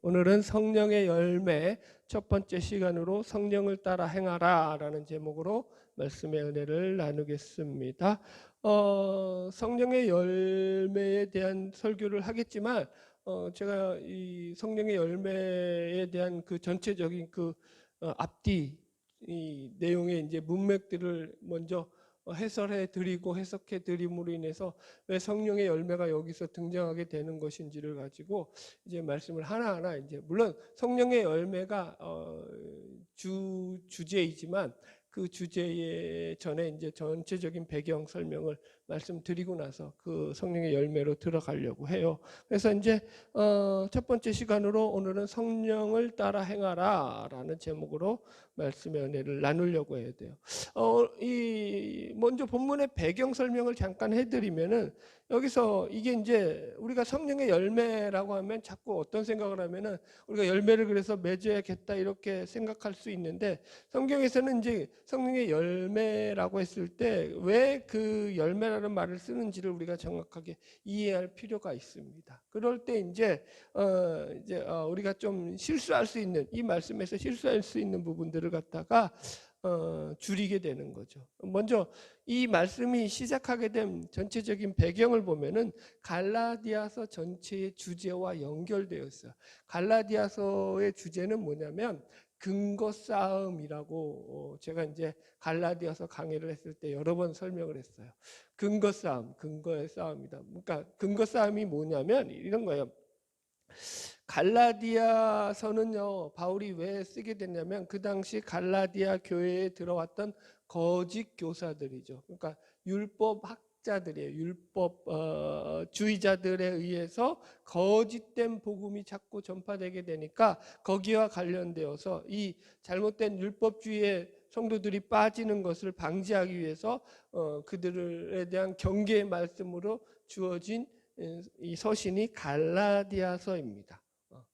오늘은 성령의 열매 첫 번째 시간으로 성령을 따라 행하라 라는 제목으로 말씀의 은혜를 나누겠습니다. 성령의 열매에 대한 설교를 하겠지만 제가 이 성령의 열매에 대한 그 전체적인 앞뒤 이 내용의 이제 문맥들을 먼저 해설해 드리고 해석해 드림으로 인해서 왜 성령의 열매가 여기서 등장하게 되는 것인지를 가지고 이제 말씀을 하나하나 이제 물론 성령의 열매가 주제이지만 그 주제에 전에 이제 전체적인 배경 설명을 말씀드리고 나서 그 성령의 열매로 들어가려고 해요. 그래서 이제 첫 번째 시간으로 오늘은 성령을 따라 행하라라는 제목으로 말씀의 은혜를 나누려고 해야 돼요. 이 먼저 본문의 배경 설명을 잠깐 해드리면은 여기서 이게 이제 우리가 성령의 열매라고 하면 자꾸 어떤 생각을 하면은 우리가 열매를 그래서 맺어야겠다 이렇게 생각할 수 있는데 성경에서는 이제 성령의 열매라고 했을 때 왜 그 열매라는 말을 쓰는지를 우리가 정확하게 이해할 필요가 있습니다. 그럴 때 이제 우리가 좀 실수할 수 있는 이 말씀에서 실수할 수 있는 부분들을 갖다가 줄이게 되는 거죠. 먼저 이 말씀이 시작하게 된 전체적인 배경을 보면은 갈라디아서 전체의 주제와 연결되어 있어요. 갈라디아서의 주제는 뭐냐면 근거 싸움이라고 제가 이제 갈라디아서 강의를 했을 때 여러 번 설명을 했어요. 근거 싸움, 근거의 싸움이다. 그러니까 근거 싸움이 뭐냐면 이런 거예요. 갈라디아서는요, 바울이 왜 쓰게 됐냐면 그 당시 갈라디아 교회에 들어왔던 거짓 교사들이죠. 그러니까 율법 학자들이에요. 율법 주의자들에 의해서 거짓된 복음이 자꾸 전파되게 되니까 거기와 관련되어서 이 잘못된 율법주의의 성도들이 빠지는 것을 방지하기 위해서 그들에 대한 경계의 말씀으로 주어진 이 서신이 갈라디아서입니다.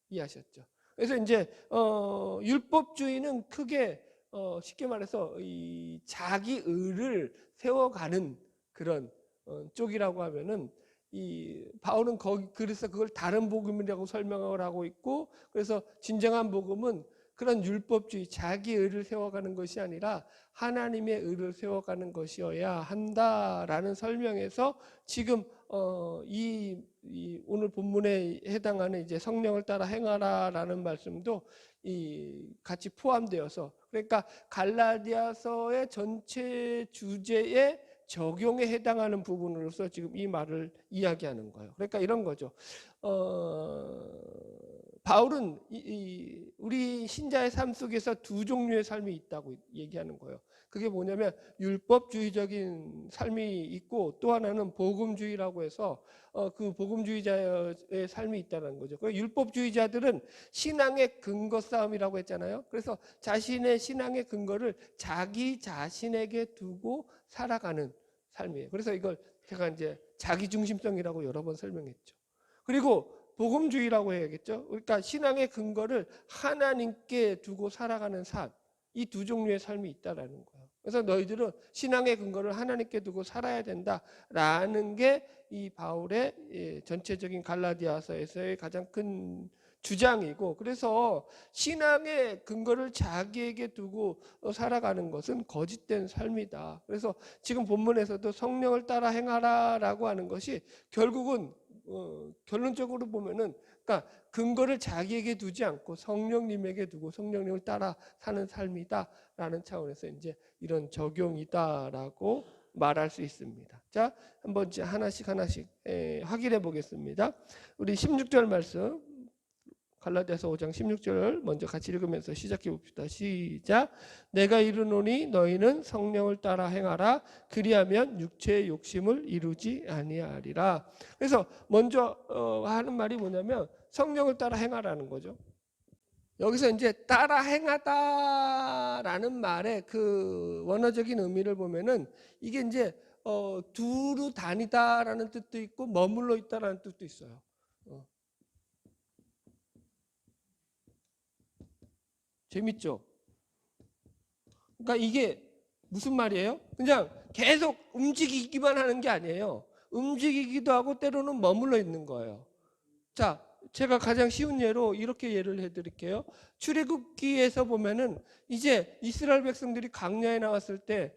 이해하셨죠? 그래서 이제 율법주의는 크게 쉽게 말해서 이 자기 의를 세워가는 그런 쪽이라고 하면은 이 바울은 그래서 그걸 다른 복음이라고 설명을 하고 있고 그래서 진정한 복음은 그런 율법주의 자기 의를 세워가는 것이 아니라 하나님의 의를 세워가는 것이어야 한다라는 설명에서 지금 이 오늘 본문에 해당하는 이제 성령을 따라 행하라라는 말씀도 같이 포함되어서 그러니까 갈라디아서의 전체 주제에 적용에 해당하는 부분으로서 지금 이 말을 이야기하는 거예요. 그러니까 이런 거죠. 바울은 우리 신자의 삶 속에서 두 종류의 삶이 있다고 얘기하는 거예요. 그게 뭐냐면 율법주의적인 삶이 있고 또 하나는 복음주의라고 해서 그 복음주의자의 삶이 있다는 거죠. 그 율법주의자들은 신앙의 근거 싸움이라고 했잖아요. 그래서 자신의 신앙의 근거를 자기 자신에게 두고 살아가는 삶이에요. 그래서 이걸 제가 이제 자기중심성이라고 여러 번 설명했죠. 그리고 복음주의라고 해야겠죠. 그러니까 신앙의 근거를 하나님께 두고 살아가는 삶. 이 두 종류의 삶이 있다라는 거예요. 그래서 너희들은 신앙의 근거를 하나님께 두고 살아야 된다라는 게 이 바울의 전체적인 갈라디아서에서의 가장 큰 주장이고 그래서 신앙의 근거를 자기에게 두고 살아가는 것은 거짓된 삶이다. 그래서 지금 본문에서도 성령을 따라 행하라라고 하는 것이 결국은 결론적으로 보면은 그러니까 근거를 자기에게 두지 않고 성령님에게 두고 성령님을 따라 사는 삶이다라는 차원에서 이제 이런 적용이다라고 말할 수 있습니다. 자, 한번 하나씩 확인해 보겠습니다. 우리 16절 말씀 갈라디아서 5장 16절 먼저 같이 읽으면서 시작해 봅시다. 시작. 내가 이르노니 너희는 성령을 따라 행하라. 그리하면 육체의 욕심을 이루지 아니하리라. 그래서 먼저 하는 말이 뭐냐면 성령을 따라 행하라는 거죠. 여기서 이제 따라 행하다라는 말의 그 원어적인 의미를 보면은 이게 이제 두루 다니다라는 뜻도 있고 머물러 있다라는 뜻도 있어요. 재밌죠? 그러니까 이게 무슨 말이에요? 그냥 계속 움직이기만 하는 게 아니에요. 움직이기도 하고 때로는 머물러 있는 거예요. 자, 제가 가장 쉬운 예로 이렇게 예를 해드릴게요. 출애굽기에서 보면은 이제 이스라엘 백성들이 광야에 나왔을 때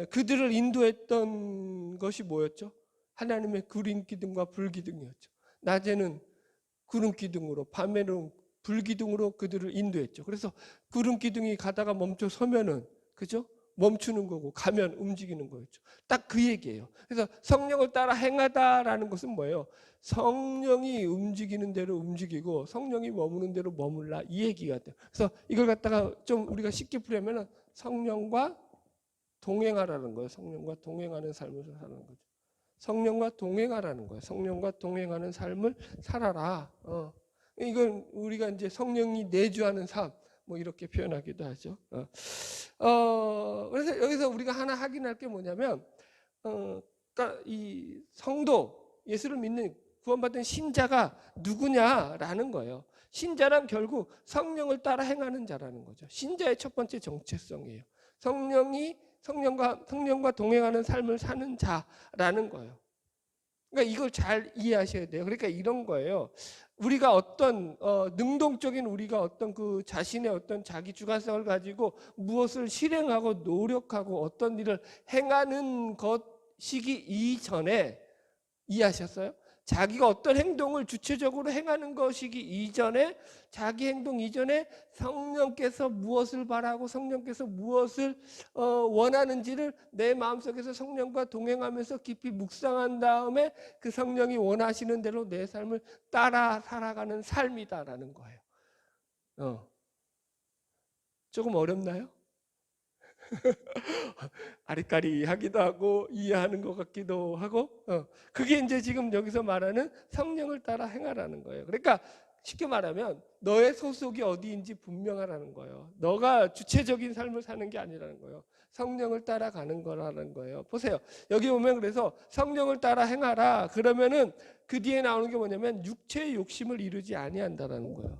그들을 인도했던 것이 뭐였죠? 하나님의 구름 기둥과 불 기둥이었죠. 낮에는 구름 기둥으로, 밤에는 불 기둥으로 그들을 인도했죠. 그래서 구름 기둥이 가다가 멈춰 서면은, 그죠? 멈추는 거고, 가면 움직이는 거였죠. 딱 그 얘기예요. 그래서 성령을 따라 행하다라는 것은 뭐예요? 성령이 움직이는 대로 움직이고 성령이 머무는 대로 머물라, 이 얘기가 돼요. 그래서 이걸 갖다가 좀 우리가 쉽게 풀려면 성령과 동행하라는 거예요. 성령과 동행하는 삶을 사는 거죠. 성령과 동행하라는 거예요. 성령과 동행하는 삶을 살아라. 이건 우리가 이제 성령이 내주하는 삶, 뭐 이렇게 표현하기도 하죠. 그래서 여기서 우리가 하나 확인할 게 뭐냐면, 그러니까 이 성도, 예수를 믿는 구원받은 신자가 누구냐라는 거예요. 신자란 결국 성령을 따라 행하는 자라는 거죠. 신자의 첫 번째 정체성이에요. 성령과 동행하는 삶을 사는 자라는 거예요. 그러니까 이걸 잘 이해하셔야 돼요. 그러니까 이런 거예요. 우리가 어떤 능동적인 우리가 어떤 그 자신의 어떤 자기 주관성을 가지고 무엇을 실행하고 노력하고 어떤 일을 행하는 것이기 이전에, 이해하셨어요? 자기가 어떤 행동을 주체적으로 행하는 것이기 이전에, 자기 행동 이전에 성령께서 무엇을 바라고 성령께서 무엇을 원하는지를 내 마음속에서 성령과 동행하면서 깊이 묵상한 다음에 그 성령이 원하시는 대로 내 삶을 따라 살아가는 삶이다라는 거예요. 조금 어렵나요? 아리까리하기도 하고 이해하는 것 같기도 하고, 그게 이제 지금 여기서 말하는 성령을 따라 행하라는 거예요. 그러니까 쉽게 말하면 너의 소속이 어디인지 분명하라는 거예요. 너가 주체적인 삶을 사는 게 아니라는 거예요. 성령을 따라가는 거라는 거예요. 보세요. 여기 보면 그래서 성령을 따라 행하라. 그러면은 그 뒤에 나오는 게 뭐냐면 육체의 욕심을 이루지 아니한다라는 거예요.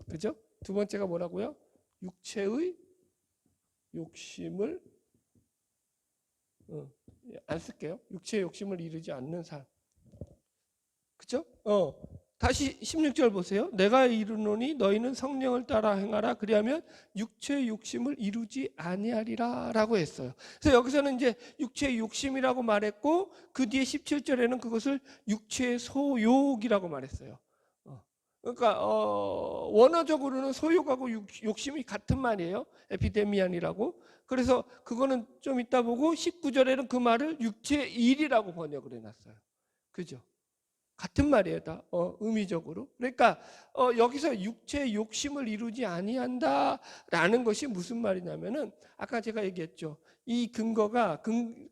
그죠? 두 번째가 뭐라고요? 육체의 욕심을 안 쓸게요. 육체의 욕심을 이루지 않는 삶. 그죠? 다시 16절 보세요. 내가 이르노니 너희는 성령을 따라 행하라. 그리하면 육체의 욕심을 이루지 아니하리라 라고 했어요. 그래서 여기서는 이제 육체의 욕심이라고 말했고 그 뒤에 17절에는 그것을 육체의 소욕이라고 말했어요. 그러니까 원어적으로는 소욕하고 욕심이 같은 말이에요. 에피데미안이라고. 그래서 그거는 좀 이따 보고 19절에는 그 말을 육체의 일이라고 번역을 해놨어요. 그죠? 같은 말이에요, 다 의미적으로. 그러니까 여기서 육체의 욕심을 이루지 아니한다라는 것이 무슨 말이냐면은 아까 제가 얘기했죠. 이 근거가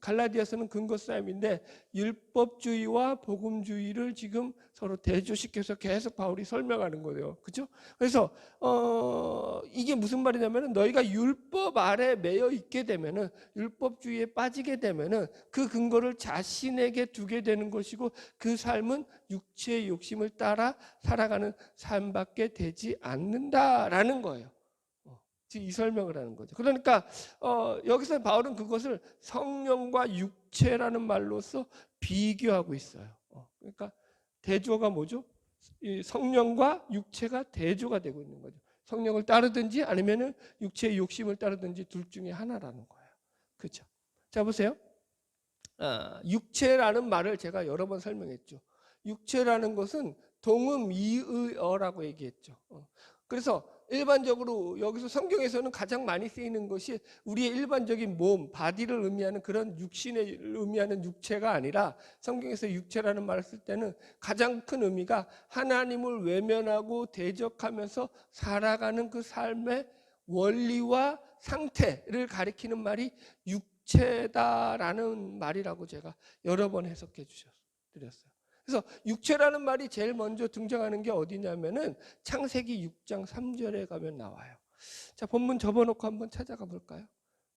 갈라디아서는 근거 싸움인데 율법주의와 복음주의를 지금 서로 대조시켜서 계속 바울이 설명하는 거예요. 그렇죠? 그래서 이게 무슨 말이냐면은 너희가 율법 아래 매여 있게 되면은 율법주의에 빠지게 되면은 그 근거를 자신에게 두게 되는 것이고 그 삶은 육체의 욕심을 따라 살아가는 삶밖에 되지 않는다라는 거예요. 이 설명을 하는 거죠. 그러니까 여기서 바울은 그것을 성령과 육체라는 말로서 비교하고 있어요. 그러니까 대조가 뭐죠? 이 성령과 육체가 대조가 되고 있는 거죠. 성령을 따르든지 아니면은 육체의 욕심을 따르든지 둘 중에 하나라는 거예요. 그렇죠? 자 보세요. 육체라는 말을 제가 여러 번 설명했죠. 육체라는 것은 동음 이의어라고 얘기했죠. 그래서 일반적으로 여기서 성경에서는 가장 많이 쓰이는 것이 우리의 일반적인 몸, 바디를 의미하는 그런 육신을 의미하는 육체가 아니라 성경에서 육체라는 말을 쓸 때는 가장 큰 의미가 하나님을 외면하고 대적하면서 살아가는 그 삶의 원리와 상태를 가리키는 말이 육체다라는 말이라고 제가 여러 번 해석해 드렸어요. 그래서 육체라는 말이 제일 먼저 등장하는 게 어디냐면은 창세기 6장 3절에 가면 나와요. 자, 본문 접어놓고 한번 찾아가 볼까요?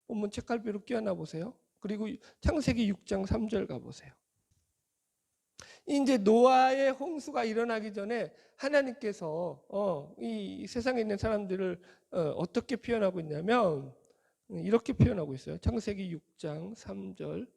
본문 책갈피로 끼워놔 보세요. 그리고 창세기 6장 3절 가보세요. 이제 노아의 홍수가 일어나기 전에 하나님께서 이 세상에 있는 사람들을 어떻게 표현하고 있냐면 이렇게 표현하고 있어요. 창세기 6장 3절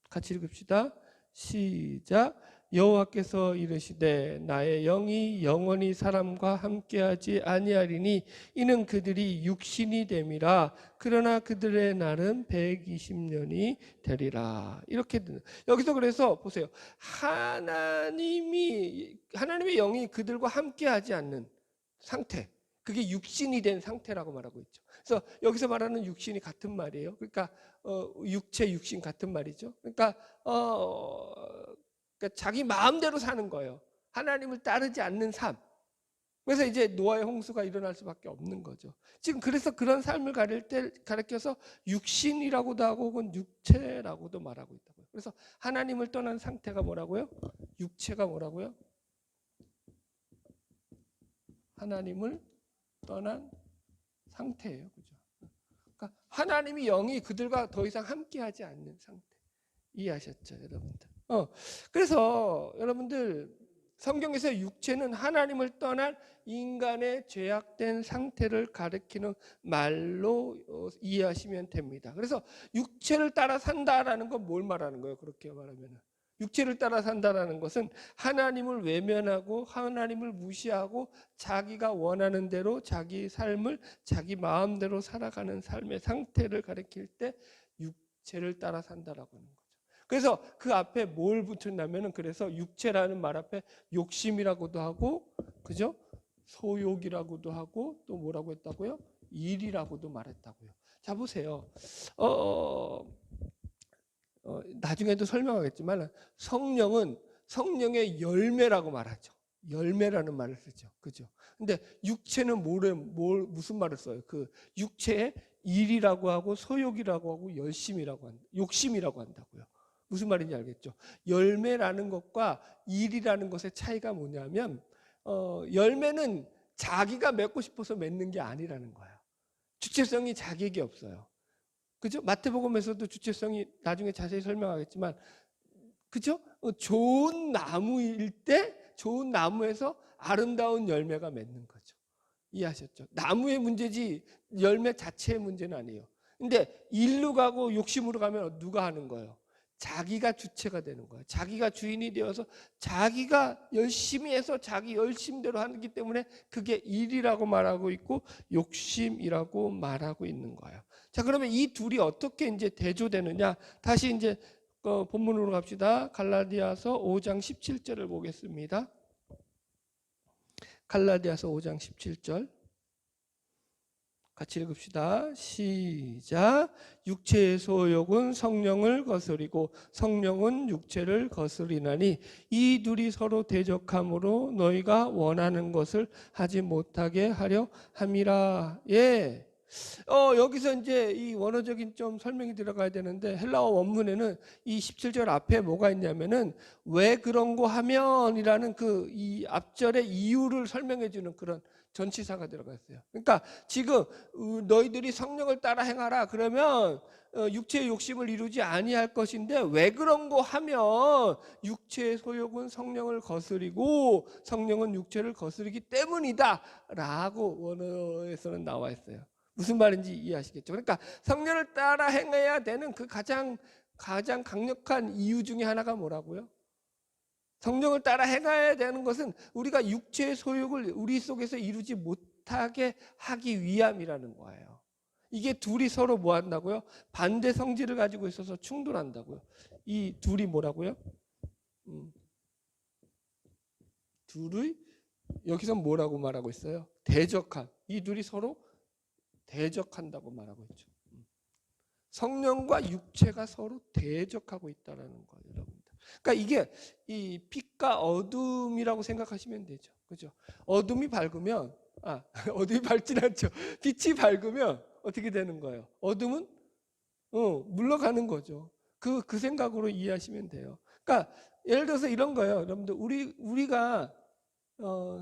같이 읽읍시다. 시작. 여호와께서 이르시되 나의 영이 영원히 사람과 함께하지 아니하리니 이는 그들이 육신이 됨이라. 그러나 그들의 날은 120년이 되리라. 이렇게 여기서 그래서 보세요. 하나님의 영이 그들과 함께하지 않는 상태, 그게 육신이 된 상태라고 말하고 있죠. 그래서 여기서 말하는 육신이 같은 말이에요. 그러니까 육체, 육신 같은 말이죠. 그러니까 자기 마음대로 사는 거예요. 하나님을 따르지 않는 삶. 그래서 이제 노아의 홍수가 일어날 수밖에 없는 거죠. 지금 그래서 그런 삶을 가르쳐서 육신이라고도 하고 혹은 육체라고도 말하고 있다고요. 그래서 하나님을 떠난 상태가 뭐라고요? 육체가 뭐라고요? 하나님을 떠난 상태예요. 그죠? 그러니까 하나님이 영이 그들과 더 이상 함께하지 않는 상태. 이해하셨죠, 여러분들? 그래서 여러분들 성경에서 육체는 하나님을 떠난 인간의 죄악된 상태를 가리키는 말로 이해하시면 됩니다. 그래서 육체를 따라 산다라는 건 뭘 말하는 거예요? 그렇게 말하면 육체를 따라 산다라는 것은 하나님을 외면하고 하나님을 무시하고 자기가 원하는 대로 자기 삶을 자기 마음대로 살아가는 삶의 상태를 가리킬 때 육체를 따라 산다라고 하는 거예요. 그래서 그 앞에 뭘 붙였냐면은 그래서 육체라는 말 앞에 욕심이라고도 하고, 그죠? 소욕이라고도 하고 또 뭐라고 했다고요? 일이라고도 말했다고요. 자 보세요. 나중에도 설명하겠지만 성령은 성령의 열매라고 말하죠. 열매라는 말을 쓰죠. 그죠? 근데 육체는 무슨 말을 써요? 그 육체에 일이라고 하고 소욕이라고 하고 욕심이라고 한다고요. 무슨 말인지 알겠죠? 열매라는 것과 일이라는 것의 차이가 뭐냐면 열매는 자기가 맺고 싶어서 맺는 게 아니라는 거예요. 주체성이 자기에게 없어요. 그죠? 마태복음에서도 주체성이 나중에 자세히 설명하겠지만, 그죠? 좋은 나무일 때 좋은 나무에서 아름다운 열매가 맺는 거죠. 이해하셨죠? 나무의 문제지 열매 자체의 문제는 아니에요. 근데 일로 가고 욕심으로 가면 누가 하는 거예요? 자기가 주체가 되는 거예요. 자기가 주인이 되어서 자기가 열심히 해서 자기 열심대로 하기 때문에 그게 일이라고 말하고 있고 욕심이라고 말하고 있는 거예요. 자, 그러면 이 둘이 어떻게 이제 대조되느냐? 다시 이제 본문으로 갑시다. 갈라디아서 5장 17절을 보겠습니다. 갈라디아서 5장 17절. 같이 읽읍시다. 시작. 육체의 소욕은 성령을 거스리고 성령은 육체를 거스리나니 이 둘이 서로 대적함으로 너희가 원하는 것을 하지 못하게 하려 함이라. 예. 여기서 이제 이 원어적인 좀 설명이 들어가야 되는데 헬라어 원문에는 이 17절 앞에 뭐가 있냐면은 왜 그런 거 하면이라는 그 이 앞절의 이유를 설명해 주는 그런 전치사가 들어가 있어요. 그러니까 지금 너희들이 성령을 따라 행하라 그러면 육체의 욕심을 이루지 아니할 것인데 왜 그런 거 하면 육체의 소욕은 성령을 거스리고 성령은 육체를 거스르기 때문이다 라고 원어에서는 나와 있어요. 무슨 말인지 이해하시겠죠? 그러니까 성령을 따라 행해야 되는 그 가장 강력한 이유 중에 하나가 뭐라고요? 성령을 따라 행해야 되는 것은 우리가 육체의 소욕을 우리 속에서 이루지 못하게 하기 위함이라는 거예요. 이게 둘이 서로 뭐 한다고요? 반대 성질을 가지고 있어서 충돌한다고요. 이 둘이 뭐라고요? 둘이 여기서 뭐라고 말하고 있어요? 대적함. 이 둘이 서로 대적한다고 말하고 있죠. 성령과 육체가 서로 대적하고 있다는 거예요, 여러분들. 그러니까 이게 이 빛과 어둠이라고 생각하시면 되죠. 그죠? 어둠이 밝으면 어둠이 밝진 않죠. 빛이 밝으면 어떻게 되는 거예요? 어둠은 물러가는 거죠. 그 생각으로 이해하시면 돼요. 그러니까 예를 들어서 이런 거예요. 여러분들 우리가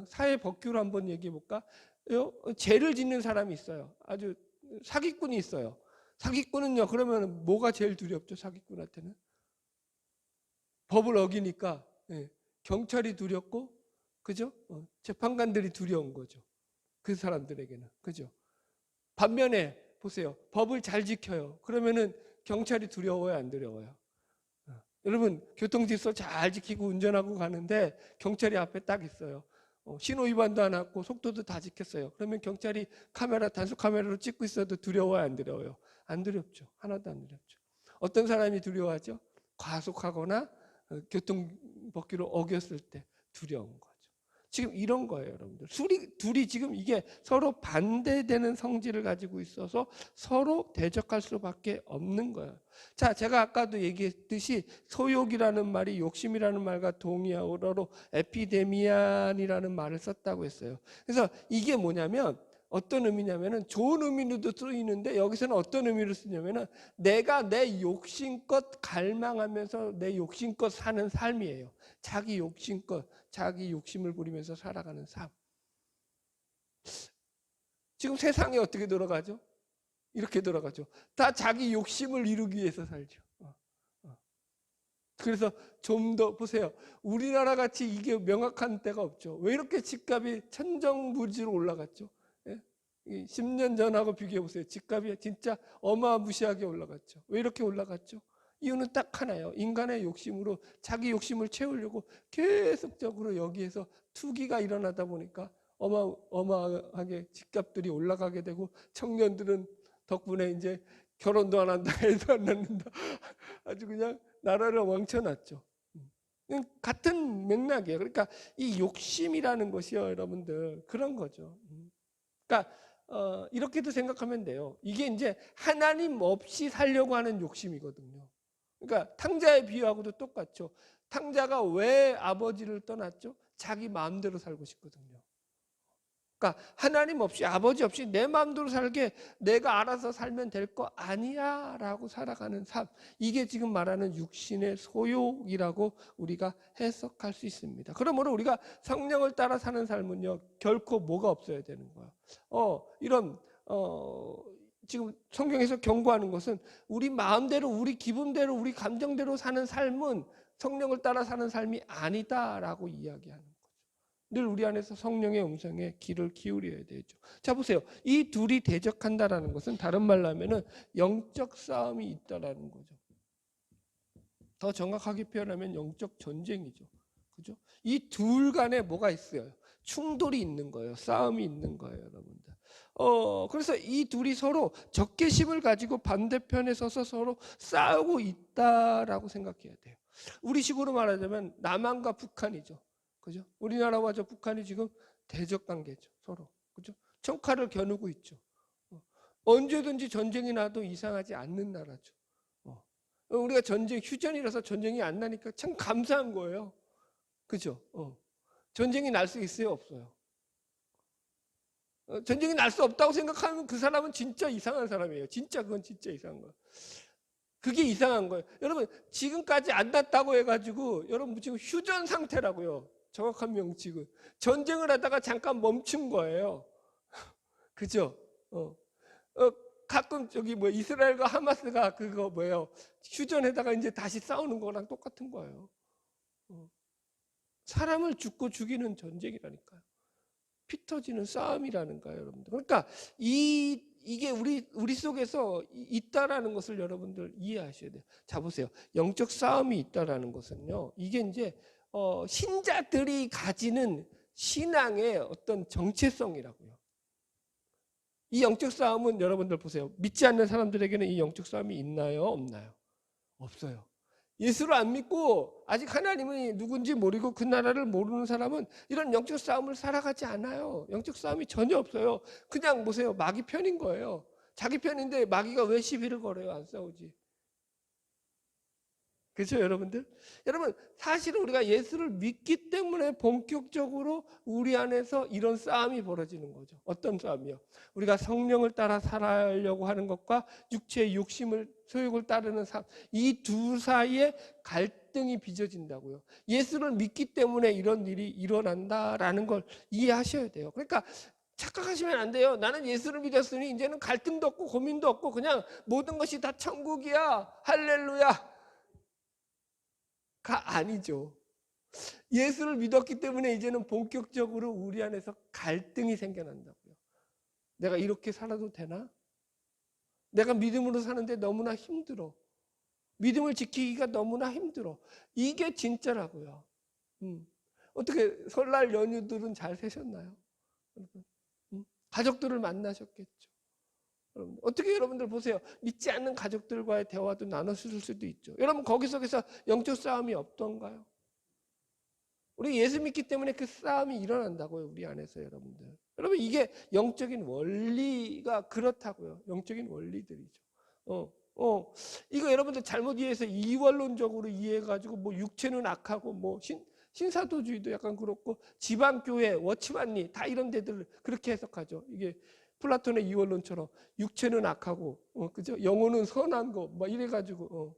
사회 법규를 한번 얘기해 볼까? 죄를 짓는 사람이 있어요. 아주 사기꾼이 있어요. 사기꾼은요, 그러면 뭐가 제일 두렵죠? 사기꾼한테는 법을 어기니까 경찰이 두렵고, 그죠? 재판관들이 두려운 거죠. 그 사람들에게는, 그죠? 반면에 보세요, 법을 잘 지켜요. 그러면은 경찰이 두려워요, 안 두려워요? 여러분 교통질서 잘 지키고 운전하고 가는데 경찰이 앞에 딱 있어요. 신호 위반도 안 하고 속도도 다 지켰어요. 그러면 경찰이 단속 카메라로 찍고 있어도 두려워요, 안 두려워요? 안 두렵죠. 하나도 안 두렵죠. 어떤 사람이 두려워하죠? 과속하거나 교통법규를 어겼을 때 두려운 거죠. 지금 이런 거예요, 여러분들. 둘이 지금 이게 서로 반대되는 성질을 가지고 있어서 서로 대적할 수밖에 없는 거예요. 자, 제가 아까도 얘기했듯이 소욕이라는 말이 욕심이라는 말과 동의어로 에피데미안이라는 말을 썼다고 했어요. 그래서 이게 뭐냐면 어떤 의미냐면은 좋은 의미로도 쓰이는데 여기서는 어떤 의미로 쓰냐면은 내가 내 욕심껏 갈망하면서 내 욕심껏 사는 삶이에요. 자기 욕심껏 자기 욕심을 부리면서 살아가는 삶. 지금 세상이 어떻게 돌아가죠? 이렇게 돌아가죠. 다 자기 욕심을 이루기 위해서 살죠. 그래서 좀 더 보세요. 우리나라 같이 이게 명확한 때가 없죠. 왜 이렇게 집값이 천정부지로 올라갔죠? 10년 전하고 비교해 보세요. 집값이 진짜 어마무시하게 올라갔죠. 왜 이렇게 올라갔죠? 이유는 딱 하나예요. 인간의 욕심으로 자기 욕심을 채우려고 계속적으로 여기에서 투기가 일어나다 보니까 어마어마하게 집값들이 올라가게 되고 청년들은 덕분에 이제 결혼도 안 한다, 애도 안 낳는다. 아주 그냥 나라를 왕쳐놨죠. 같은 맥락이에요. 그러니까 이 욕심이라는 것이요, 여러분들 그런 거죠. 그러니까 이렇게도 생각하면 돼요. 이게 이제 하나님 없이 살려고 하는 욕심이거든요. 그러니까 탕자의 비유하고도 똑같죠. 탕자가 왜 아버지를 떠났죠? 자기 마음대로 살고 싶거든요. 그러니까 하나님 없이 아버지 없이 내 마음대로 살게 내가 알아서 살면 될 거 아니야 라고 살아가는 삶. 이게 지금 말하는 육신의 소욕이라고 우리가 해석할 수 있습니다. 그러므로 우리가 성령을 따라 사는 삶은요 결코 뭐가 없어야 되는 거예요. 지금 성경에서 경고하는 것은 우리 마음대로 우리 기분대로 우리 감정대로 사는 삶은 성령을 따라 사는 삶이 아니다라고 이야기하는 거예요. 늘 우리 안에서 성령의 음성에 귀를 기울여야 되죠. 자 보세요. 이 둘이 대적한다라는 것은 다른 말로 하면은 영적 싸움이 있다라는 거죠. 더 정확하게 표현하면 영적 전쟁이죠. 그죠? 이 둘 간에 뭐가 있어요? 충돌이 있는 거예요. 싸움이 있는 거예요, 여러분들. 그래서 이 둘이 서로 적개심을 가지고 반대편에 서서 서로 싸우고 있다라고 생각해야 돼요. 우리 식으로 말하자면 남한과 북한이죠. 그죠? 우리나라와 저 북한이 지금 대적 관계죠. 서로. 그죠? 청칼을 겨누고 있죠. 언제든지 전쟁이 나도 이상하지 않는 나라죠. 우리가 휴전이라서 전쟁이 안 나니까 참 감사한 거예요. 그죠? 전쟁이 날 수 있어요? 없어요? 전쟁이 날 수 없다고 생각하면 그 사람은 진짜 이상한 사람이에요. 진짜 그건 진짜 이상한 거예요. 그게 이상한 거예요. 여러분 지금까지 안 났다고 해가지고 여러분 지금 휴전 상태라고요. 정확한 명칭은 전쟁을 하다가 잠깐 멈춘 거예요. 그죠? 가끔 저기 이스라엘과 하마스가 그거 뭐예요? 휴전에다가 이제 다시 싸우는 거랑 똑같은 거예요. 사람을 죽고 죽이는 전쟁이라니까요. 피 터지는 싸움이라는 거예요, 여러분들. 그러니까 이게 우리 속에서 있다라는 것을 여러분들 이해하셔야 돼요. 자 보세요. 영적 싸움이 있다라는 것은요. 이게 이제 신자들이 가지는 신앙의 어떤 정체성이라고요. 이 영적 싸움은 여러분들 보세요. 믿지 않는 사람들에게는 이 영적 싸움이 있나요? 없나요? 없어요. 예수를 안 믿고 아직 하나님이 누군지 모르고 그 나라를 모르는 사람은 이런 영적 싸움을 살아가지 않아요. 영적 싸움이 전혀 없어요. 그냥 보세요. 마귀 편인 거예요. 자기 편인데 마귀가 왜 시비를 걸어요? 안 싸우지. 그렇죠, 여러분들? 여러분, 사실은 우리가 예수를 믿기 때문에 본격적으로 우리 안에서 이런 싸움이 벌어지는 거죠. 어떤 싸움이요? 우리가 성령을 따라 살아가려고 하는 것과 육체의 욕심을, 소욕을 따르는 삶, 이 두 사이에 갈등이 빚어진다고요. 예수를 믿기 때문에 이런 일이 일어난다라는 걸 이해하셔야 돼요. 그러니까 착각하시면 안 돼요. 나는 예수를 믿었으니 이제는 갈등도 없고 고민도 없고 그냥 모든 것이 다 천국이야. 할렐루야. 가 아니죠. 예수를 믿었기 때문에 이제는 본격적으로 우리 안에서 갈등이 생겨난다고요. 내가 이렇게 살아도 되나? 내가 믿음으로 사는데 너무나 힘들어. 믿음을 지키기가 너무나 힘들어. 이게 진짜라고요. 어떻게 설날 연휴들은 잘 새셨나요? 여러분? 가족들을 만나셨겠죠. 여러분, 어떻게 여러분들 보세요. 믿지 않는 가족들과의 대화도 나눴을 수도 있죠. 여러분 거기 속에서 영적 싸움이 없던가요? 우리 예수 믿기 때문에 그 싸움이 일어난다고요. 우리 안에서 여러분들. 여러분 이게 영적인 원리가 그렇다고요. 영적인 원리들이죠. 이거 여러분들 잘못 이해해서 이원론적으로 이해해가지고 뭐 육체는 악하고 뭐 신사도주의도 약간 그렇고 지방교회, 워치만리 다 이런 데들 그렇게 해석하죠. 이게 플라톤의 이원론처럼 육체는 악하고 그죠? 영혼은 선한 거 막 이래가지고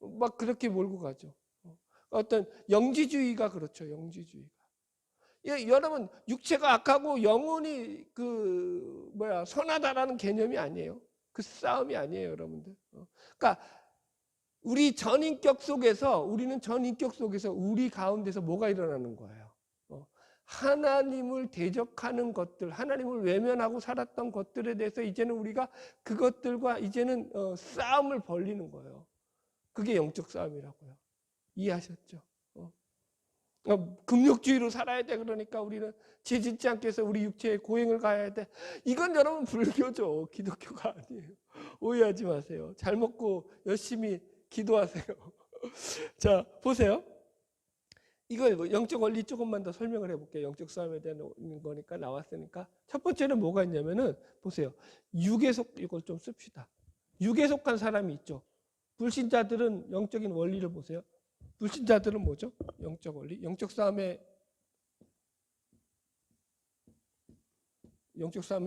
막 그렇게 몰고 가죠. 어떤 영지주의가 그렇죠. 영지주의가. 여러분 육체가 악하고 영혼이 선하다라는 개념이 아니에요. 그 싸움이 아니에요, 여러분들. 그러니까 우리는 전인격 속에서 우리 가운데서 뭐가 일어나는 거예요? 하나님을 대적하는 것들, 하나님을 외면하고 살았던 것들에 대해서 이제는 우리가 그것들과 이제는 싸움을 벌이는 거예요. 그게 영적 싸움이라고요. 이해하셨죠? 금욕주의로 살아야 돼. 그러니까 우리는 죄 짓지 않기 위해서 우리 육체의 고행을 가야 돼. 이건 여러분 불교죠. 기독교가 아니에요. 오해하지 마세요. 잘 먹고 열심히 기도하세요. 자, 보세요. 이거 영적 원리 조금만 더 설명을 해볼게요. 영적 싸움에 대한 거니까 나왔으니까. 첫 번째는 뭐가 있냐면은 보세요. 육에 속 이걸 좀 씁시다. 육에 속한 사람이 있죠. 불신자들은 영적인 원리를 보세요. 불신자들은 뭐죠? 영적 원리. 영적 싸움의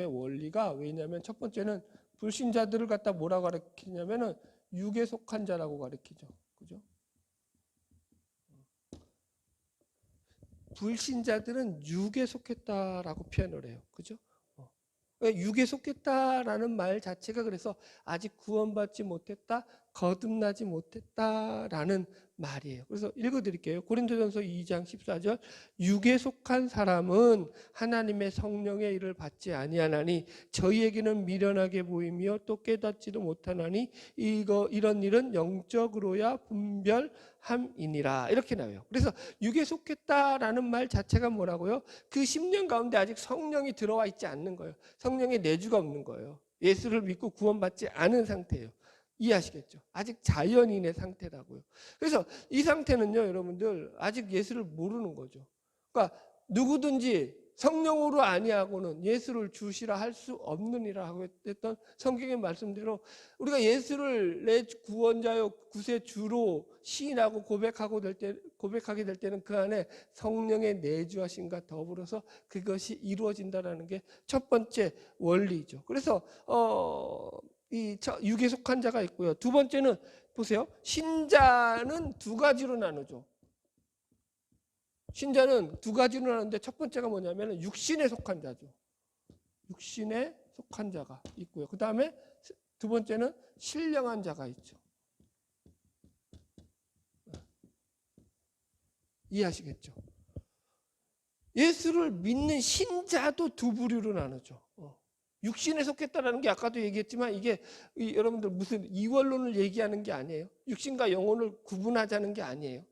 원리가 왜냐하면 첫 번째는 불신자들을 갖다 뭐라고 가르치냐면은 육에 속한 자라고 가르치죠. 그죠? 불신자들은 육에 속했다라고 표현을 해요. 그죠? 육에 속했다라는 말 자체가 그래서 아직 구원받지 못했다, 거듭나지 못했다라는 말이에요. 그래서 읽어드릴게요. 고린도전서 2장 14절 육에 속한 사람은 하나님의 성령의 일을 받지 아니하나니 저희에게는 미련하게 보이며 또 깨닫지도 못하나니 이런 일은 영적으로야 분별함이니라 이렇게 나와요. 그래서 육에 속했다라는 말 자체가 뭐라고요? 그 10년 가운데 아직 성령이 들어와 있지 않는 거예요. 성령의 내주가 없는 거예요. 예수를 믿고 구원받지 않은 상태예요. 이해하시겠죠? 아직 자연인의 상태라고요. 그래서 이 상태는요, 여러분들 아직 예수를 모르는 거죠. 그러니까 누구든지 성령으로 아니하고는 예수를 주시라 할 수 없느니라 하고 했던 성경의 말씀대로 우리가 예수를 내 구원자요 구세주로 시인하고 고백하게 될 때는 그 안에 성령의 내주하심과 더불어서 그것이 이루어진다는 게 첫 번째 원리죠. 그래서 이 육에 속한 자가 있고요. 두 번째는 보세요. 신자는 두 가지로 나누죠. 신자는 두 가지로 나누는데 첫 번째가 뭐냐면 육신에 속한 자죠. 육신에 속한 자가 있고요. 그 다음에 두 번째는 신령한 자가 있죠. 이해하시겠죠? 예수를 믿는 신자도 두 부류로 나누죠. 육신에 속했다라는 게 아까도 얘기했지만 이게 여러분들 무슨 이원론을 얘기하는 게 아니에요. 육신과 영혼을 구분하자는 게 아니에요.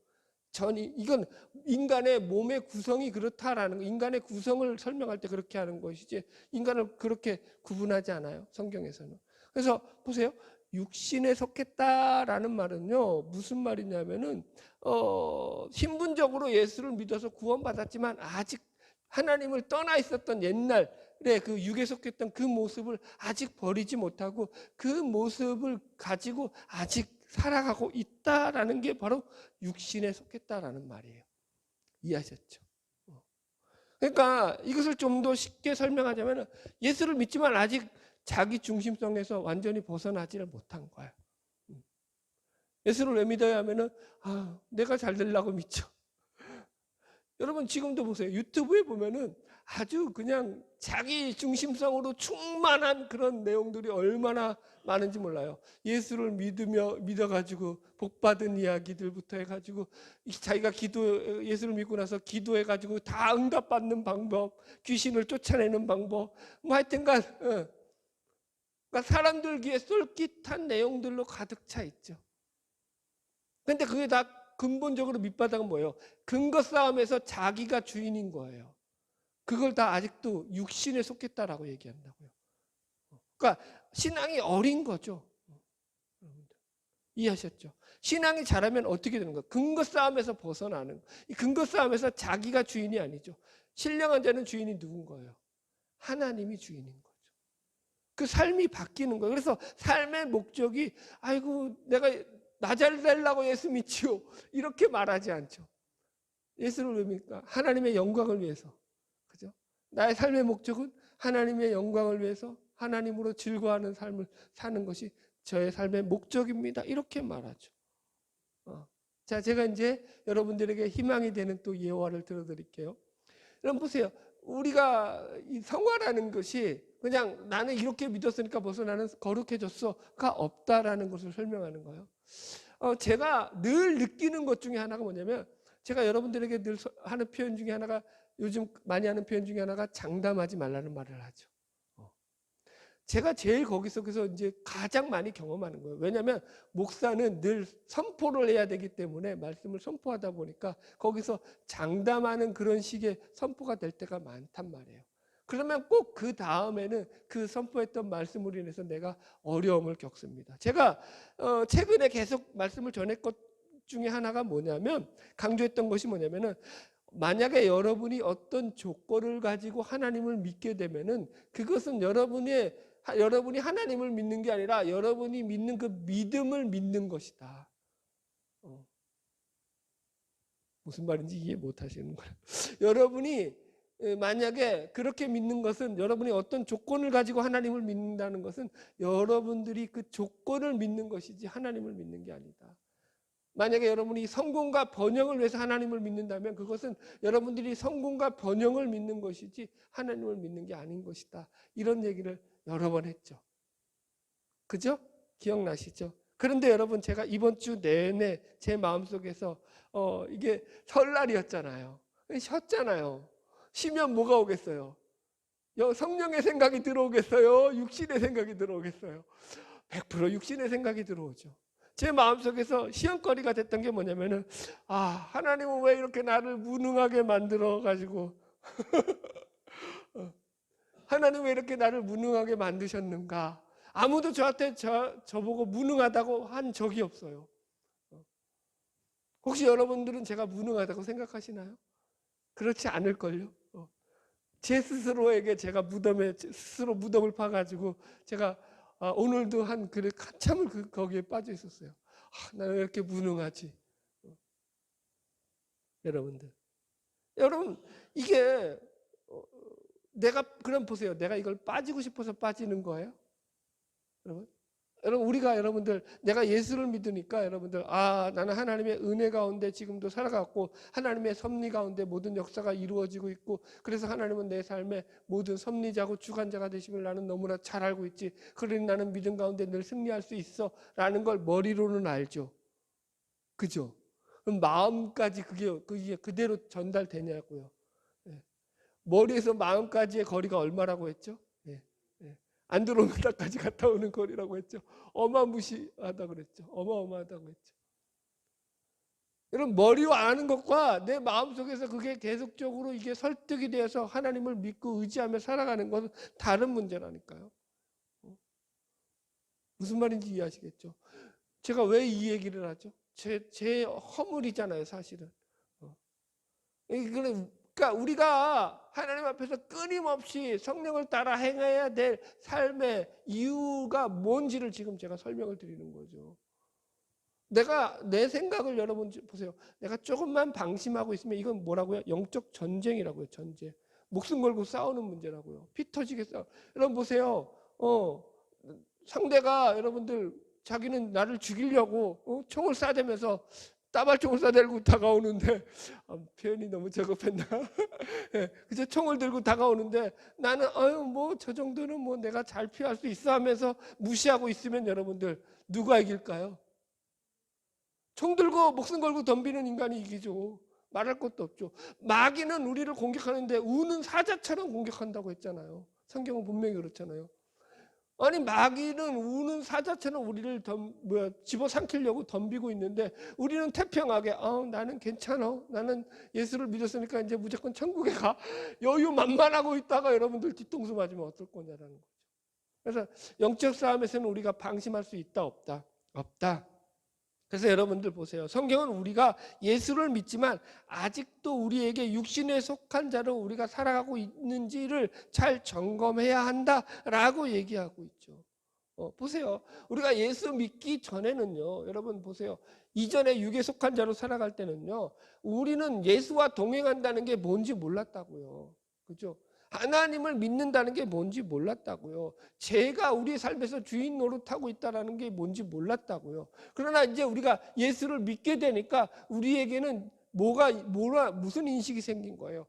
이건 인간의 몸의 구성이 그렇다라는 거, 인간의 구성을 설명할 때 그렇게 하는 것이지 인간을 그렇게 구분하지 않아요. 성경에서는. 그래서 보세요. 육신에 속했다라는 말은요. 무슨 말이냐면은 신분적으로 예수를 믿어서 구원받았지만 아직 하나님을 떠나 있었던 옛날에 그 육에 속했던 그 모습을 아직 버리지 못하고 그 모습을 가지고 아직 살아가고 있다라는 게 바로 육신에 속했다라는 말이에요. 이해하셨죠? 그러니까 이것을 좀 더 쉽게 설명하자면 예수를 믿지만 아직 자기 중심성에서 완전히 벗어나지를 못한 거예요. 예수를 왜 믿어야 하면은 내가 잘 되려고 믿죠. 여러분 지금도 보세요. 유튜브에 보면은 아주 그냥 자기 중심성으로 충만한 그런 내용들이 얼마나 많은지 몰라요. 예수를 믿어가지고 복받은 이야기들부터 해가지고 자기가 예수를 믿고 나서 기도해가지고 다 응답받는 방법, 귀신을 쫓아내는 방법, 뭐 하여튼간 그러니까 사람들 귀에 쏠깃한 내용들로 가득 차 있죠. 근데 그게 다 근본적으로 밑바닥은 뭐예요? 근거 싸움에서 자기가 주인인 거예요. 그걸 다 아직도 육신에 속했다라고 얘기한다고요. 그러니까 신앙이 어린 거죠. 이해하셨죠? 신앙이 자라면 어떻게 되는 거예요? 근거 싸움에서 벗어나는. 이 근거 싸움에서 자기가 주인이 아니죠. 신령한 자는 주인이 누군 거예요? 하나님이 주인인 거죠. 그 삶이 바뀌는 거예요. 그래서 삶의 목적이 아이고 내가 나 잘 되려고 예수 믿지요. 이렇게 말하지 않죠. 예수를 왜 믿을까? 하나님의 영광을 위해서. 그죠? 나의 삶의 목적은 하나님의 영광을 위해서 하나님으로 즐거워하는 삶을 사는 것이 저의 삶의 목적입니다. 이렇게 말하죠. 자, 제가 이제 여러분들에게 희망이 되는 또 예화를 들어드릴게요. 여러분 보세요. 우리가 이 성화라는 것이 그냥 나는 이렇게 믿었으니까 벌써 나는 거룩해졌어가 없다라는 것을 설명하는 거예요. 제가 늘 느끼는 것 중에 하나가 뭐냐면 제가 여러분들에게 늘 하는 표현 중에 하나가 요즘 많이 하는 표현 중에 하나가 장담하지 말라는 말을 하죠. 제가 제일 거기서 이제 가장 많이 경험하는 거예요. 왜냐하면 목사는 늘 선포를 해야 되기 때문에 말씀을 선포하다 보니까 거기서 장담하는 그런 식의 선포가 될 때가 많단 말이에요. 그러면 꼭 그 다음에는 그 선포했던 말씀으로 인해서 내가 어려움을 겪습니다. 제가 최근에 계속 말씀을 전했던 것 중에 하나가 뭐냐면 강조했던 것이 뭐냐면은 만약에 여러분이 어떤 조건을 가지고 하나님을 믿게 되면은 그것은 여러분이 하나님을 믿는 게 아니라 여러분이 믿는 그 믿음을 믿는 것이다. 무슨 말인지 이해 못 하시는 거예요. 여러분이 만약에 그렇게 믿는 것은 여러분이 어떤 조건을 가지고 하나님을 믿는다는 것은 여러분들이 그 조건을 믿는 것이지 하나님을 믿는 게 아니다. 만약에 여러분이 성공과 번영을 위해서 하나님을 믿는다면 그것은 여러분들이 성공과 번영을 믿는 것이지 하나님을 믿는 게 아닌 것이다. 이런 얘기를 여러 번 했죠. 그죠? 기억나시죠? 그런데 여러분 제가 이번 주 내내 제 마음속에서 이게 설날이었잖아요. 쉬었잖아요. 쉬면 뭐가 오겠어요? 성령의 생각이 들어오겠어요? 육신의 생각이 들어오겠어요? 100% 육신의 생각이 들어오죠. 제 마음속에서 시험거리가 됐던 게 뭐냐면은 하나님은 왜 이렇게 나를 무능하게 만들어 가지고 하나님은 왜 이렇게 나를 무능하게 만드셨는가? 아무도 저한테 저보고 무능하다고 한 적이 없어요. 혹시 여러분들은 제가 무능하다고 생각하시나요? 그렇지 않을걸요. 제 스스로에게 제가 스스로 무덤을 파가지고 제가 오늘도 한참을 거기에 빠져 있었어요. 나는 왜 이렇게 무능하지? 여러분 이게 그럼 보세요. 내가 이걸 빠지고 싶어서 빠지는 거예요? 여러분들 내가 예수를 믿으니까 여러분들 나는 하나님의 은혜 가운데 지금도 살아갔고 하나님의 섭리 가운데 모든 역사가 이루어지고 있고 그래서 하나님은 내 삶의 모든 섭리자고 주관자가 되심을 나는 너무나 잘 알고 있지. 그러니 나는 믿음 가운데 늘 승리할 수 있어 라는 걸 머리로는 알죠. 그죠? 그럼 마음까지 그게 그대로 전달되냐고요. 머리에서 마음까지의 거리가 얼마라고 했죠? 안드로메다까지 갔다 오는 거리라고 했죠. 어마무시하다 그랬죠. 어마어마하다고 했죠. 여러분 머리와 아는 것과 내 마음속에서 그게 계속적으로 이게 설득이 되어서 하나님을 믿고 의지하며 살아가는 것은 다른 문제라니까요. 무슨 말인지 이해하시겠죠? 제가 왜 이 얘기를 하죠? 제 허물이잖아요, 사실은. 그러니까 우리가 하나님 앞에서 끊임없이 성령을 따라 행해야 될 삶의 이유가 뭔지를 지금 제가 설명을 드리는 거죠. 내 생각을 여러분 보세요. 내가 조금만 방심하고 있으면 이건 뭐라고요? 영적 전쟁이라고요. 전쟁. 목숨 걸고 싸우는 문제라고요. 피 터지게 싸워. 여러분 보세요. 상대가 여러분들 자기는 나를 죽이려고 총을 쏴대면서 따발총을 쏴들고 다가오는데 표현이 너무 저급했나? 그저 총을 들고 다가오는데 나는 뭐 저 정도는 뭐 내가 잘 피할 수 있어 하면서 무시하고 있으면 여러분들 누가 이길까요? 총 들고 목숨 걸고 덤비는 인간이 이기죠. 말할 것도 없죠. 마귀는 우리를 공격하는데 우는 사자처럼 공격한다고 했잖아요. 성경은 분명히 그렇잖아요. 아니 마귀는 우는 사자처럼 우리를 집어삼키려고 덤비고 있는데 우리는 태평하게 나는 괜찮아. 나는 예수를 믿었으니까 이제 무조건 천국에 가. 여유 만만하고 있다가 여러분들 뒤통수 맞으면 어떨 거냐라는 거죠. 그래서 영적 싸움에서는 우리가 방심할 수 있다 없다? 없다. 그래서 여러분들 보세요. 성경은 우리가 예수를 믿지만 아직도 우리에게 육신에 속한 자로 우리가 살아가고 있는지를 잘 점검해야 한다라고 얘기하고 있죠. 보세요. 우리가 예수 믿기 전에는요. 여러분 보세요. 이전에 육에 속한 자로 살아갈 때는요. 우리는 예수와 동행한다는 게 뭔지 몰랐다고요. 그죠? 하나님을 믿는다는 게 뭔지 몰랐다고요. 죄가 우리 삶에서 주인 노릇하고 있다는 게 뭔지 몰랐다고요. 그러나 이제 우리가 예수를 믿게 되니까 우리에게는 무슨 인식이 생긴 거예요.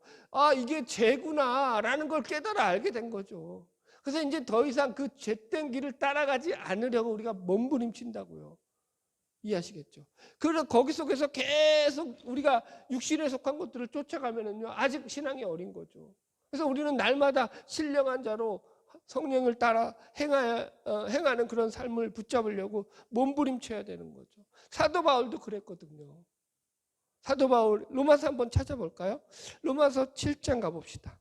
이게 죄구나라는 걸 깨달아 알게 된 거죠. 그래서 이제 더 이상 그 죄된 길을 따라가지 않으려고 우리가 몸부림친다고요. 이해하시겠죠? 그래서 거기 속에서 계속 우리가 육신에 속한 것들을 쫓아가면은요, 아직 신앙이 어린 거죠. 그래서 우리는 날마다 신령한 자로 성령을 따라 행하는 그런 삶을 붙잡으려고 몸부림쳐야 되는 거죠. 사도 바울도 그랬거든요. 사도 바울 로마서 한번 찾아볼까요? 로마서 7장 가봅시다.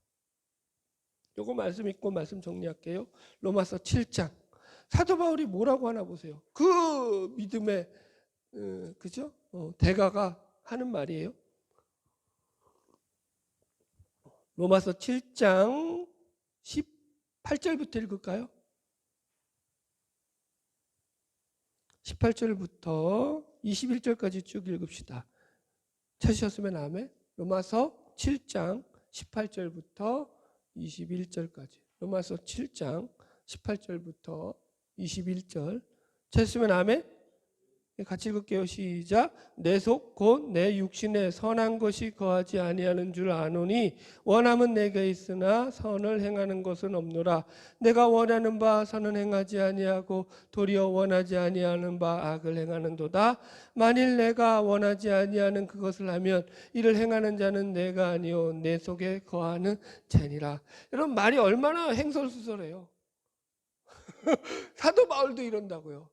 요거 말씀 읽고 말씀 정리할게요. 로마서 7장. 사도 바울이 뭐라고 하나 보세요. 그 믿음의 그죠? 대가가 하는 말이에요. 로마서 7장 18절부터 읽을까요? 18절부터 21절까지 쭉 읽읍시다. 찾으셨으면 아멘. 로마서 7장 18절부터 21절까지. 로마서 7장 18절부터 21절. 찾으시면 아멘. 같이 읽을게요. 시작. 내 속 곧 내 육신에 선한 것이 거하지 아니하는 줄 아노니 원함은 내게 있으나 선을 행하는 것은 없노라. 내가 원하는 바 선은 행하지 아니하고 도리어 원하지 아니하는 바 악을 행하는도다. 만일 내가 원하지 아니하는 그것을 하면 이를 행하는 자는 내가 아니요 내 속에 거하는 죄니라. 여러분 말이 얼마나 행설수설해요. 사도 바울도 이런다고요.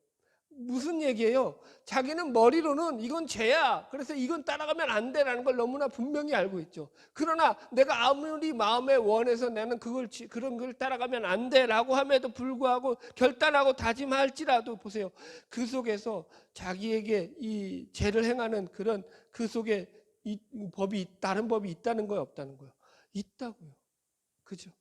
무슨 얘기예요? 자기는 머리로는 이건 죄야. 그래서 이건 따라가면 안 돼라는 걸 너무나 분명히 알고 있죠. 그러나 내가 아무리 마음에 원해서 나는 그런 걸 따라가면 안 돼라고 함에도 불구하고 결단하고 다짐할지라도 보세요. 그 속에서 자기에게 이 죄를 행하는 그런 그 속에 이 다른 법이 있다는 거예요, 없다는 거예요? 있다고요. 그죠?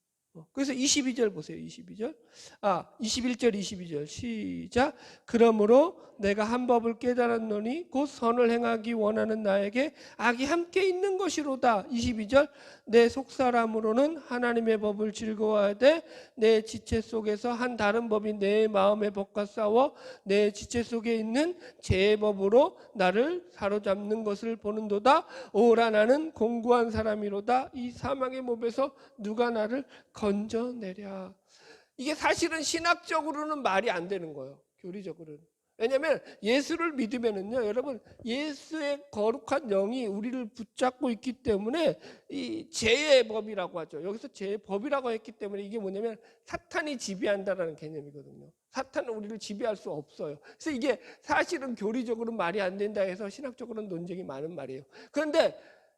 그래서 22절 보세요. 22절. 21절 22절 시작. 그러므로 내가 한 법을 깨달았노니 곧 선을 행하기 원하는 나에게 악이 함께 있는 것이로다. 22절. 내 속사람으로는 하나님의 법을 즐거워하되 내 지체 속에서 한 다른 법이 내 마음의 법과 싸워 내 지체 속에 있는 죄의 법으로 나를 사로잡는 것을 보는도다. 오라 나는 공고한 사람이로다. 이 사망의 몸에서 누가 나를 건져내랴. 이게 사실은 신학적으로는 말이 안 되는 거예요. 교리적으로는. 왜냐하면 예수를 믿으면은요, 여러분 예수의 거룩한 영이 우리를 붙잡고 있기 때문에 이 죄의 법이라고 하죠. 여기서 죄의 법이라고 했기 때문에 이게 뭐냐면 사탄이 지배한다라는 개념이거든요. 사탄은 우리를 지배할 수 없어요. 그래서 이게 사실은 교리적으로는 말이 안 된다 해서 신학적으로는 논쟁이 많은 말이에요. 그런데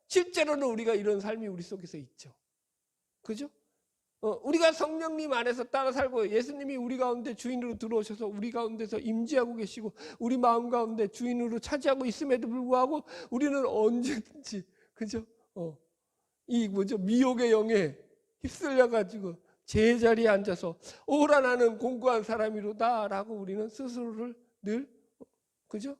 실제로는 우리가 이런 삶이 우리 속에서 있죠. 그죠? 우리가 성령님 안에서 따라 살고 예수님이 우리 가운데 주인으로 들어오셔서 우리 가운데서 임재하고 계시고 우리 마음 가운데 주인으로 차지하고 있음에도 불구하고 우리는 언제든지 그죠? 미혹의 영에 휩쓸려 가지고 제자리에 앉아서 오라 나는 공고한 사람이로다라고 우리는 스스로를 늘 그죠?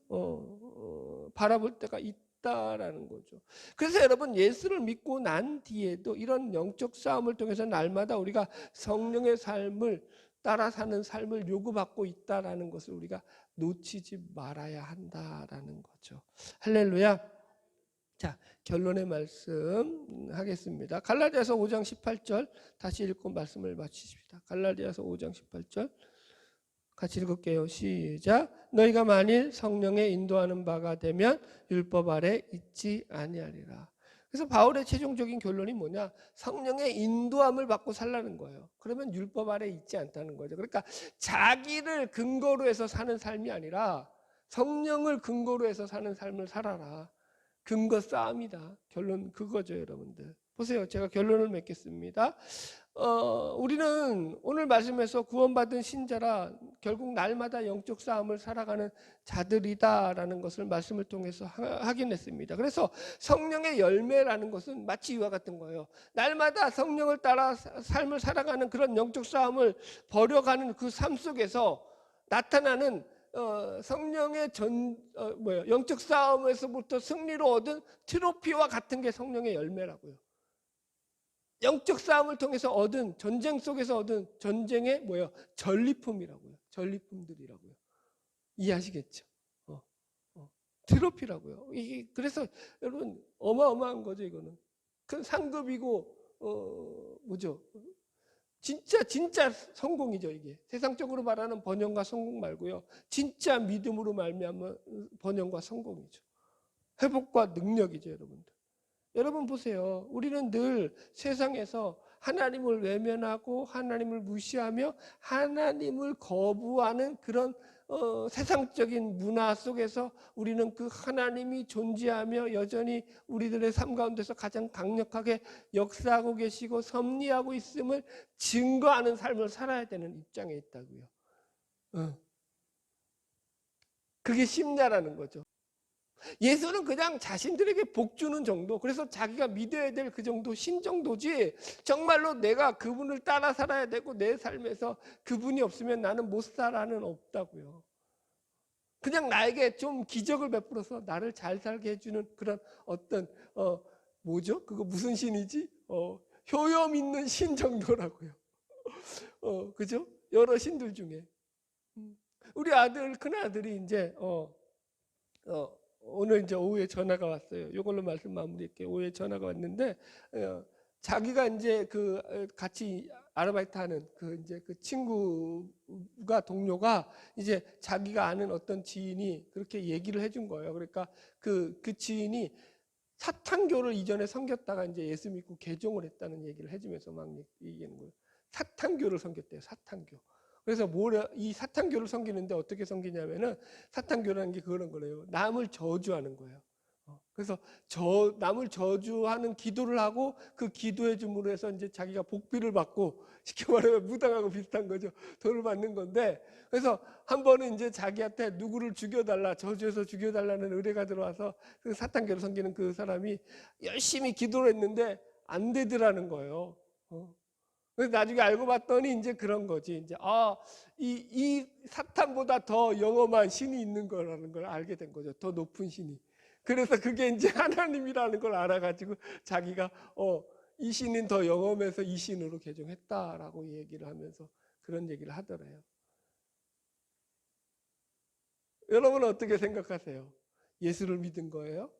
바라볼 때가 있다라는 거죠. 그래서 여러분 예수를 믿고 난 뒤에도 이런 영적 싸움을 통해서 날마다 우리가 성령의 삶을 따라 사는 삶을 요구받고 있다라는 것을 우리가 놓치지 말아야 한다라는 거죠. 할렐루야. 자, 결론의 말씀 하겠습니다. 갈라디아서 5장 18절 다시 읽고 말씀을 마치십시다. 갈라디아서 5장 18절 같이 읽을게요. 시작. 너희가 만일 성령의 인도하는 바가 되면 율법 아래 있지 아니하리라. 그래서 바울의 최종적인 결론이 뭐냐? 성령의 인도함을 받고 살라는 거예요. 그러면 율법 아래 있지 않다는 거죠. 그러니까 자기를 근거로 해서 사는 삶이 아니라 성령을 근거로 해서 사는 삶을 살아라. 근거 싸움이다. 결론 그거죠, 여러분들. 보세요. 제가 결론을 맺겠습니다. 우리는 오늘 말씀에서 구원받은 신자라 결국 날마다 영적 싸움을 살아가는 자들이다라는 것을 말씀을 통해서 확인했습니다. 그래서 성령의 열매라는 것은 마치 이와 같은 거예요. 날마다 성령을 따라 삶을 살아가는 그런 영적 싸움을 벌여가는 그 삶 속에서 나타나는 성령의 영적 싸움에서부터 승리로 얻은 트로피와 같은 게 성령의 열매라고요. 영적 싸움을 통해서 얻은 전쟁 속에서 얻은 전쟁의 전리품이라고요. 전리품들이라고요. 이해하시겠죠? 트로피라고요. 그래서 여러분 어마어마한 거죠. 이거는 큰 상급이고 진짜 성공이죠. 이게 세상적으로 말하는 번영과 성공 말고요. 진짜 믿음으로 말미암은 번영과 성공이죠. 회복과 능력이죠, 여러분들. 여러분 보세요. 우리는 늘 세상에서 하나님을 외면하고 하나님을 무시하며 하나님을 거부하는 그런 세상적인 문화 속에서 우리는 그 하나님이 존재하며 여전히 우리들의 삶 가운데서 가장 강력하게 역사하고 계시고 섭리하고 있음을 증거하는 삶을 살아야 되는 입장에 있다고요. 그게 심냐라는 거죠. 예수는 그냥 자신들에게 복 주는 정도, 그래서 자기가 믿어야 될 그 정도 신 정도지 정말로 내가 그분을 따라 살아야 되고 내 삶에서 그분이 없으면 나는 못 살아는 없다고요. 그냥 나에게 좀 기적을 베풀어서 나를 잘 살게 해주는 그런 어떤 그거 무슨 신이지? 효염 있는 신 정도라고요. 그죠? 여러 신들 중에 우리 큰 아들이 이제 오늘 이제 오후에 전화가 왔어요. 이걸로 말씀 마무리할게요. 오후에 전화가 왔는데 자기가 이제 같이 아르바이트 하는 그 친구가 동료가 이제 자기가 아는 어떤 지인이 그렇게 얘기를 해준 거예요. 그러니까 그 지인이 사탄교를 이전에 섬겼다가 이제 예수 믿고 개종을 했다는 얘기를 해주면서 막 얘기하는 거예요. 사탄교를 섬겼대요. 사탄교. 그래서 이 사탄교를 섬기는데 어떻게 섬기냐면은 사탄교라는 게 그런 거래요. 남을 저주하는 거예요. 그래서 남을 저주하는 기도를 하고 그 기도해 줌으로 해서 이제 자기가 복비를 받고 쉽게 말하면 무당하고 비슷한 거죠. 돈을 받는 건데, 그래서 한 번은 이제 자기한테 누구를 죽여달라, 저주해서 죽여달라는 의뢰가 들어와서 그 사탄교를 섬기는 그 사람이 열심히 기도를 했는데 안 되더라는 거예요. 그래서 나중에 알고 봤더니 이제 그런 거지. 이제 이 사탄보다 더 영험한 신이 있는 거라는 걸 알게 된 거죠. 더 높은 신이. 그래서 그게 이제 하나님이라는 걸 알아가지고 자기가 이 신은 더 영험해서 이 신으로 개종했다라고 얘기를 하면서 그런 얘기를 하더래요. 여러분은 어떻게 생각하세요? 예수를 믿은 거예요?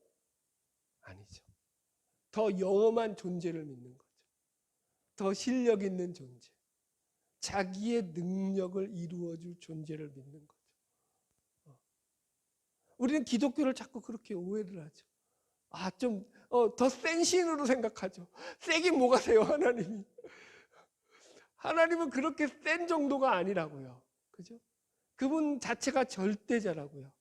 아니죠. 더 영험한 존재를 믿는 거죠. 더 실력 있는 존재, 자기의 능력을 이루어줄 존재를 믿는 거죠. 우리는 기독교를 자꾸 그렇게 오해를 하죠. 좀 더 센 신으로 생각하죠. 세긴 뭐가 세요, 하나님이. 하나님은 그렇게 센 정도가 아니라고요. 그죠? 그분 자체가 절대자라고요.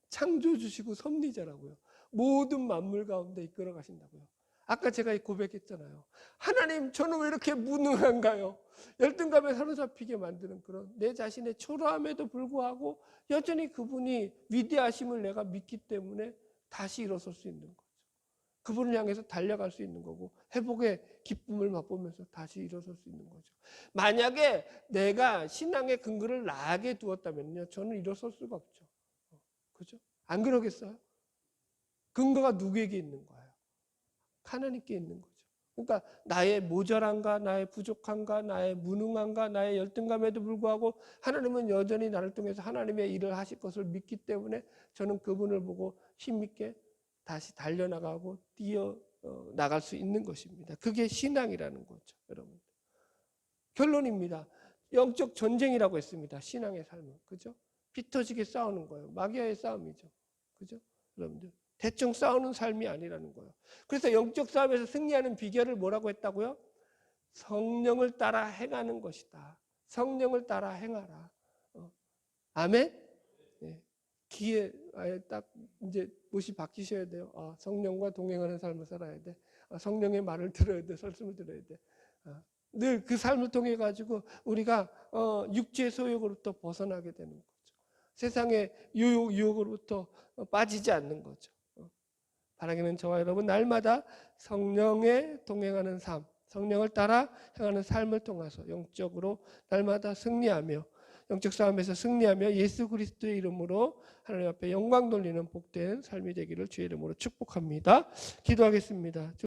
창조주시고 섭리자라고요. 모든 만물 가운데 이끌어 가신다고요. 아까 제가 고백했잖아요. 하나님, 저는 왜 이렇게 무능한가요? 열등감에 사로잡히게 만드는 그런 내 자신의 초라함에도 불구하고 여전히 그분이 위대하심을 내가 믿기 때문에 다시 일어설 수 있는 거죠. 그분을 향해서 달려갈 수 있는 거고 회복의 기쁨을 맛보면서 다시 일어설 수 있는 거죠. 만약에 내가 신앙의 근거를 나에게 두었다면요, 저는 일어설 수가 없죠. 그죠? 안 그러겠어요? 근거가 누구에게 있는 거예요? 하나님께 있는 거죠. 그러니까 나의 모자란가, 나의 부족한가, 나의 무능한가, 나의 열등감에도 불구하고 하나님은 여전히 나를 통해서 하나님의 일을 하실 것을 믿기 때문에 저는 그분을 보고 힘있게 다시 달려나가고 뛰어나갈 수 있는 것입니다. 그게 신앙이라는 거죠, 여러분. 결론입니다. 영적 전쟁이라고 했습니다. 신앙의 삶은. 그죠? 피 터지게 싸우는 거예요. 마귀와의 싸움이죠. 그죠? 여러분들. 대충 싸우는 삶이 아니라는 거예요. 그래서 영적 싸움에서 승리하는 비결을 뭐라고 했다고요? 성령을 따라 행하는 것이다. 성령을 따라 행하라. 아멘? 네. 귀에 딱 이제 못이 박히셔야 돼요. 성령과 동행하는 삶을 살아야 돼. 성령의 말을 들어야 돼. 설씀을 들어야 돼. 늘 그 삶을 통해 가지고 우리가 육체의 소욕으로부터 벗어나게 되는 거죠. 세상의 유혹으로부터 빠지지 않는 거죠. 바라기는 저와 여러분 날마다 성령에 동행하는 삶, 성령을 따라 행하는 삶을 통해서 영적으로 날마다 승리하며 영적 싸움에서 승리하며 예수 그리스도의 이름으로 하나님 앞에 영광 돌리는 복된 삶이 되기를 주의 이름으로 축복합니다. 기도하겠습니다.